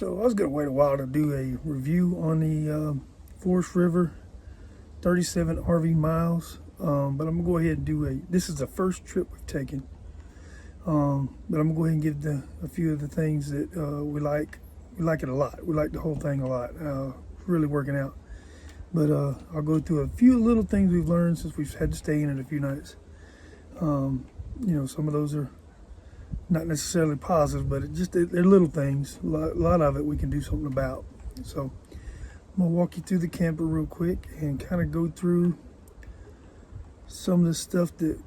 So I was going to wait a while to do a review on the Forest River 37 RV miles, but I'm going to go ahead and do this is the first trip we've taken, but I'm going to go ahead and give a few of the things that we like. We like it a lot. We like the whole thing a lot. Really working out. But I'll go through a few little things we've learned since we've had to stay in it a few nights. You know, some of those are not necessarily positive, but they're little things. A lot of it we can do something about. So I'm gonna walk you through the camper real quick and kind of go through some of the stuff that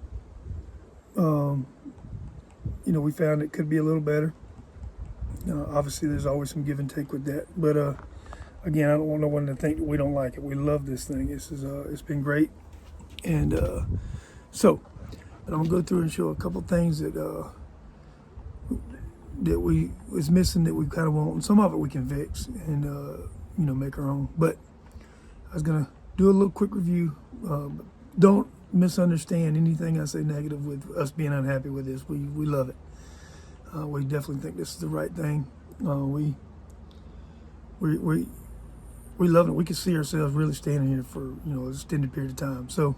you know, we found it could be a little better. Obviously there's always some give and take with that, but again, I don't want no one to think that we don't like it. We love this thing. It's been great. And so I'm gonna go through and show a couple things that was missing that we kind of want, and some of it we can fix and you know, make our own. But I was gonna do a little quick review. Don't misunderstand anything I say negative with us being unhappy with this. We love it. We definitely think this is the right thing. We love it. We can see ourselves really standing here for, you know, an extended period of time. So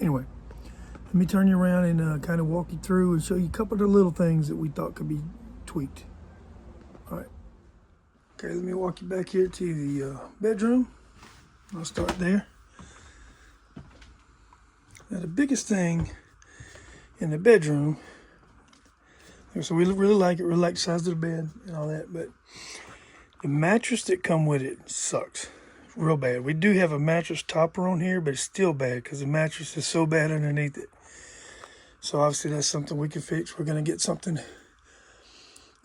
anyway, let me turn you around and kind of walk you through and show you a couple of the little things that we thought could be tweaked. All right. Okay, let me walk you back here to the bedroom. I'll start there. Now the biggest thing in the bedroom, so we really like it, really like the size of the bed and all that, but the mattress that come with it sucks real bad. We do have a mattress topper on here, but it's still bad because the mattress is so bad underneath it. So obviously that's something we can fix. We're going to get something,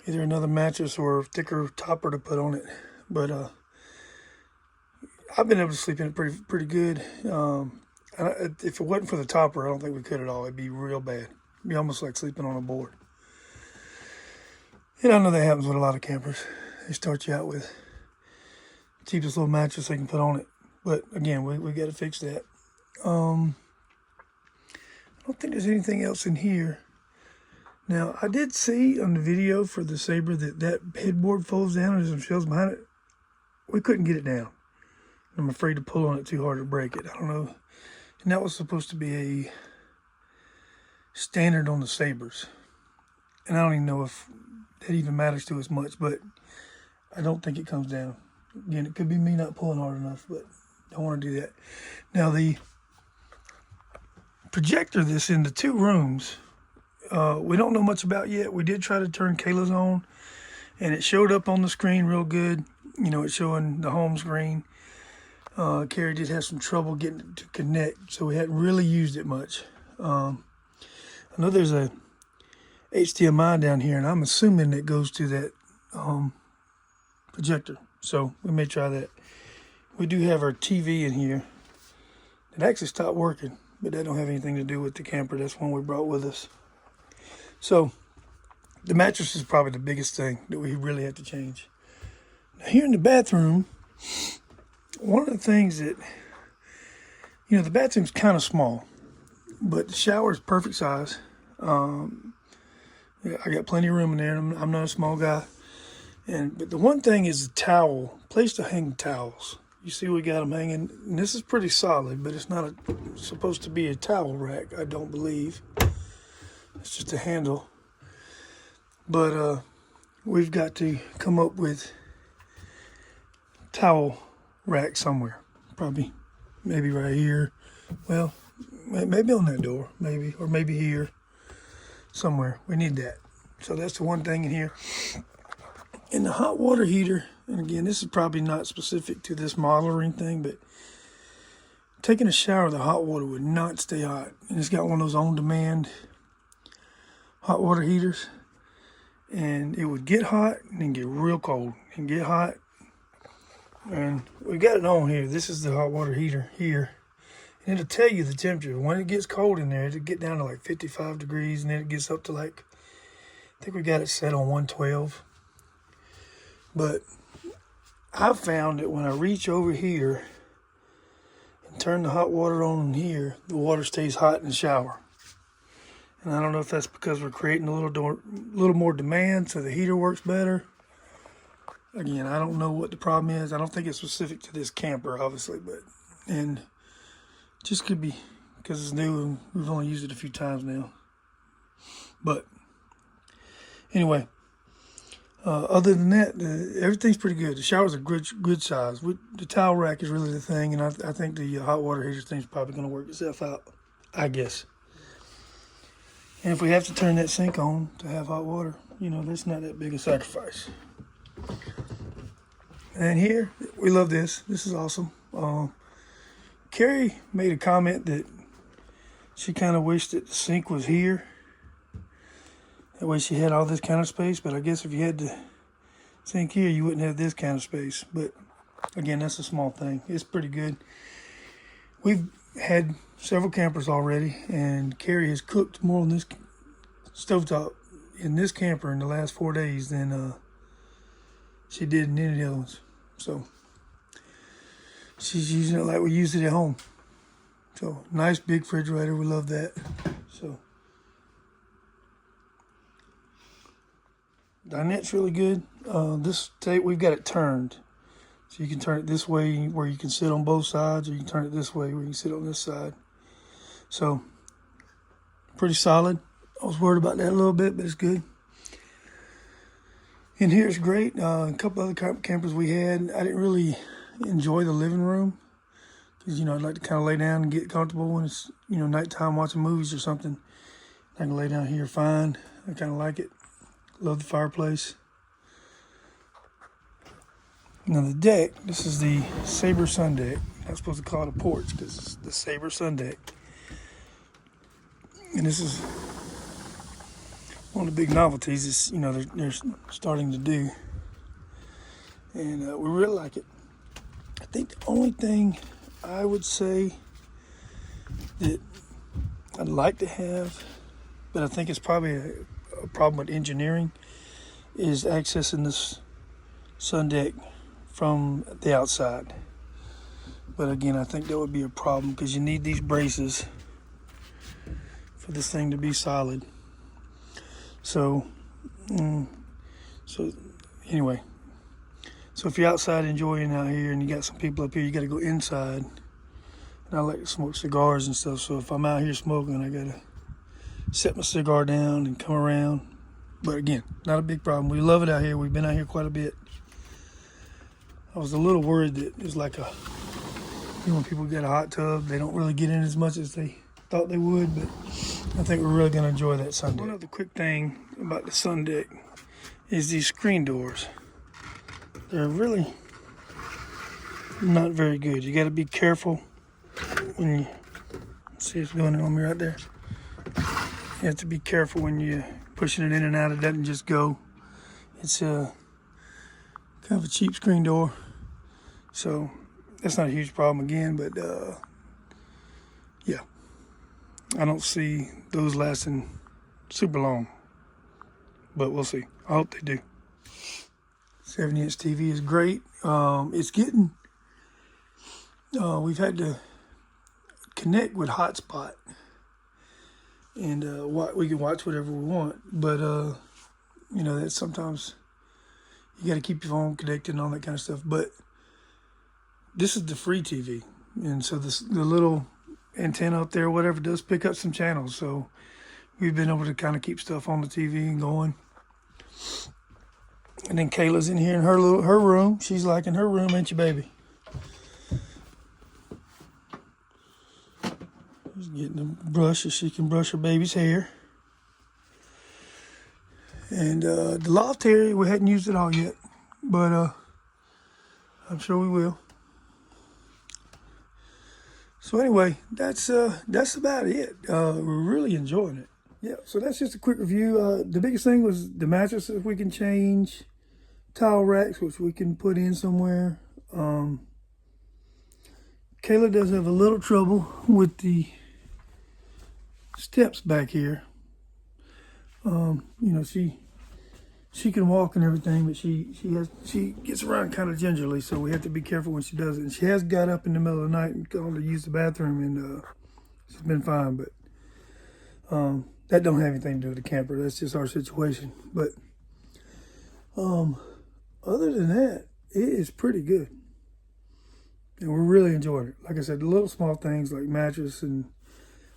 either another mattress or a thicker topper to put on it. But I've been able to sleep in it pretty good. If it wasn't for the topper, I don't think we could at all. It'd be real bad. It'd be almost like sleeping on a board. And I know that happens with a lot of campers. They start you out with the cheapest little mattress they can put on it. But again, we got to fix that. I don't think there's anything else in here. Now, I did see on the video for the Sabre that headboard folds down and there's some shelves behind it. We couldn't get it down. I'm afraid to pull on it too hard to break it. I don't know. And that was supposed to be a standard on the Sabres. And I don't even know if that even matters to us much, but I don't think it comes down. Again, it could be me not pulling hard enough, but don't want to do that. Now, the projector this into 2 rooms, we don't know much about yet. We did try to turn Kayla's on, and it showed up on the screen real good. You know, it's showing the home screen. Carrie did have some trouble getting it to connect, so we hadn't really used it much. I know there's a HDMI down here, and I'm assuming it goes to that projector, so we may try that. We do have our TV in here. It actually stopped working, but that don't have anything to do with the camper. That's one we brought with us. So the mattress is probably the biggest thing that we really have to change. Now here in the bathroom, one of the things that, you know, the bathroom's kind of small, but the shower is perfect size. Yeah, I got plenty of room in there. I'm not a small guy. But the one thing is the towel, place to hang towels. You see we got them hanging, and this is pretty solid, but it's not supposed to be a towel rack, I don't believe. It's just a handle. But we've got to come up with towel rack somewhere. Probably, maybe right here. Well, maybe on that door, maybe, or maybe here. Somewhere. We need that. So that's the one thing in here. In the hot water heater, and again, this is probably not specific to this model or anything, but taking a shower, the hot water would not stay hot. And it's got one of those on-demand hot water heaters. And it would get hot and then get real cold and get hot. And we got it on here. This is the hot water heater here. And it'll tell you the temperature. When it gets cold in there, it'll get down to like 55 degrees, and then it gets up to like, I think we got it set on 112. But I found that when I reach over here and turn the hot water on in here, the water stays hot in the shower. And I don't know if that's because we're creating a little more demand so the heater works better. Again, I don't know what the problem is. I don't think it's specific to this camper, obviously, but and just could be because it's new and we've only used it a few times now. But anyway, other than that, everything's pretty good. The showers are good size. The towel rack is really the thing, and I think the hot water heater thing's probably going to work itself out, I guess. And if we have to turn that sink on to have hot water, you know, that's not that big a sacrifice. And here, we love this. This is awesome. Carrie made a comment that she kind of wished that the sink was here. That way she had all this kind of space, but I guess if you had the sink here, you wouldn't have this kind of space. But again, that's a small thing. It's pretty good. We've had several campers already, and Carrie has cooked more on this stovetop in this camper in the last 4 days than she did in any of the other ones. So she's using it like we use it at home. So nice big refrigerator. We love that. So dinette's really good. This tape, we've got it turned. So you can turn it this way where you can sit on both sides, or you can turn it this way where you can sit on this side. So pretty solid. I was worried about that a little bit, but it's good. In here it's great. A couple other campers we had, I didn't really enjoy the living room because, you know, I'd like to kind of lay down and get comfortable when it's, you know, nighttime watching movies or something. I can lay down here fine. I kind of like it. Love the fireplace. Now the deck, this is the Sabre Sun Deck. I'm not supposed to call it a porch because it's the Sabre Sun Deck. And this is one of the big novelties is, you know, they're starting to do. And we really like it. I think the only thing I would say that I'd like to have, but I think it's probably a problem with engineering, is accessing this sun deck from the outside. But again, I think that would be a problem because you need these braces for this thing to be solid. So anyway, so if you're outside enjoying out here and you got some people up here, you got to go inside. And I like to smoke cigars and stuff. So if I'm out here smoking, I got to set my cigar down and come around. But again, not a big problem. We love it out here. We've been out here quite a bit. I was a little worried that it was like you know, when people get a hot tub, they don't really get in as much as they thought they would, but I think we're really going to enjoy that sun deck. One other quick thing about the sun deck is these screen doors. They're really not very good. You got to be careful when you see it's going on me right there. You have to be careful when you're pushing it in and out. It doesn't just go. It's kind of a cheap screen door, so that's not a huge problem again, but yeah, I don't see those lasting super long, but we'll see. I hope they do. 70-inch TV is great. It's getting, we've had to connect with hotspot, and we can watch whatever we want, but you know, that's sometimes you got to keep your phone connected and all that kind of stuff. But this is the free TV, and so the little antenna up there, whatever, does pick up some channels. So we've been able to kind of keep stuff on the TV and going. And then Kayla's in here in her room. She's like in her room, ain't you, baby? She's getting a brush so she can brush her baby's hair. And the loft area, we hadn't used it all yet, but I'm sure we will. So anyway, that's about it. We're really enjoying it. Yeah, so that's just a quick review. The biggest thing was the mattresses we can change, towel racks, which we can put in somewhere. Kayla does have a little trouble with the steps back here. You know, she can walk and everything, but she gets around kind of gingerly, so we have to be careful when she does it. And she has got up in the middle of the night and gone to use the bathroom, and she's been fine. But that don't have anything to do with the camper. That's just our situation. But other than that, it is pretty good. And we're really enjoying it. Like I said, the little small things like mattress, and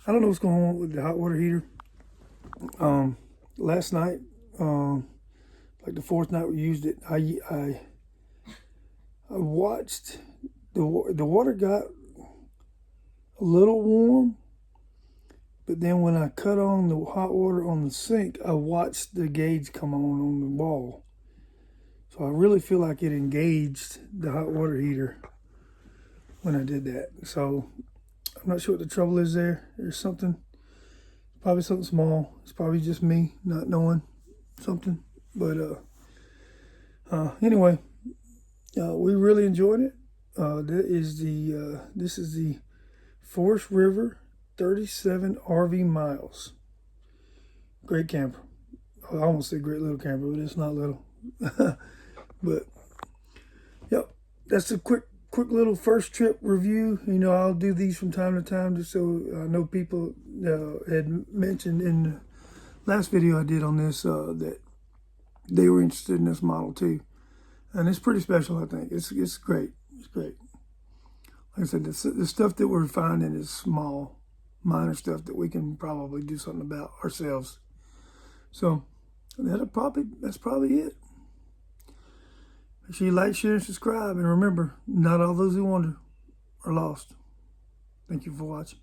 I don't know what's going on with the hot water heater. Last night, like the fourth night we used it, I watched the water got a little warm, but then when I cut on the hot water on the sink, I watched the gauge come on the wall. So I really feel like it engaged the hot water heater when I did that. So I'm not sure what the trouble is there. There's something, probably something small. It's probably just me not knowing something. But anyway, we really enjoyed it. This is the Forest River 37 RV Miles. Great camper. I almost said great little camper, but it's not little. But yep, that's a quick little first trip review. You know, I'll do these from time to time just so I know people had mentioned in the last video I did on this that they were interested in this model too. And it's pretty special, I think. It's great. It's great. Like I said, the stuff that we're finding is small, minor stuff that we can probably do something about ourselves. So that's probably it. Make sure you like, share, and subscribe. And remember, not all those who wander are lost. Thank you for watching.